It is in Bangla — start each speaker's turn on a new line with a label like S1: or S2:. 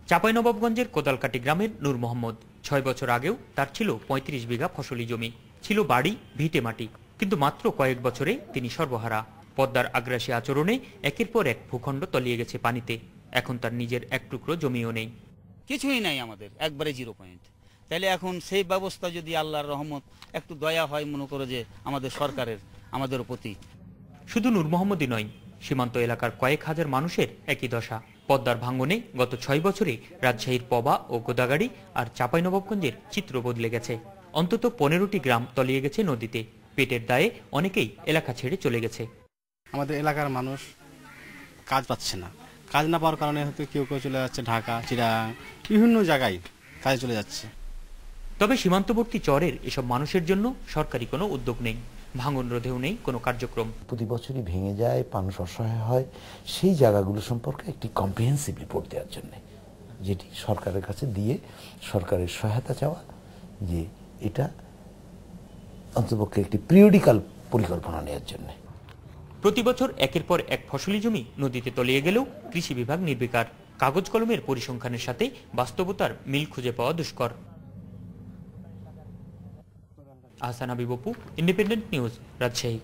S1: চাঁপাইনবাবগঞ্জের কোদালকাটি গ্রামের নূর মোহাম্মদ ৬ বছর আগেও তার ছিল ৩৫ বিঘা ফসলি জমি, ছিল বাড়ি, ভিটে মাটি। কিন্তু মাত্র কয়েক বছরে তিনি সর্বহারা। পদ্মার আগ্রাসী আচরণে একের পর এক ভূখণ্ড তলিয়ে গেছে পানিতে। এখন তার নিজের এক টুকরো জমিও নেই,
S2: কিছুই নাই, আমাদের একবারে 0 পয়েন্ট। তাহলে এখন সেই ব্যবস্থা যদি আল্লাহর রহমত একটু দয়া হয়, মনে করো যে আমাদের সরকারের আমাদের প্রতি।
S1: শুধু নূর মোহাম্মদই নয়, সীমান্ত এলাকার কয়েক হাজার মানুষের একই দশা। পদ্মার ভাঙ্গনে গত ৬ বছরে রাজশাহীর পবা ও গোদাগাড়ি আর চাঁপাইনবাবগঞ্জের চিত্র বদলে গেছে। অন্তত 15টি গ্রাম তলিয়ে গেছে নদীতে। পেটের দায়ে অনেকেই এলাকা ছেড়ে চলে গেছে।
S3: আমাদের এলাকার মানুষ কাজ পাচ্ছে না, কাজ না পাওয়ার কারণে হয়তো কেউ কেউ চলে যাচ্ছে ঢাকা, চিটাগাং, বিভিন্ন জায়গায় কাজে চলে যাচ্ছে।
S1: তবে সীমান্তবর্তী চরের এসব মানুষের জন্য সরকারি কোনো উদ্যোগ নেই, ভাঙন রোধেও নেই কোনো কার্যক্রম।
S4: প্রতি বছরই ভেঙে যায়, মানুষ অসহায় হয়। সেই জায়গাগুলো সম্পর্কে একটি কম্প্রিহেন্সিভ রিপোর্ট দেওয়ার জন্য, যেটি সরকারের কাছে দিয়ে সরকারের সহায়তা চাওয়া, যে এটা অন্ততপক্ষে একটি পিরিয়ডিক্যাল পরিকল্পনা নেওয়ার জন্য।
S1: প্রতি বছর একের পর এক ফসলি জমি নদীতে তলিয়ে গেলেও কৃষি বিভাগ নির্বিকার। কাগজ কলমের পরিসংখ্যানের সাথে বাস্তবতার মিল খুঁজে পাওয়া দুষ্কর। Ahsan Habib Apu, independent news, Rajshahi.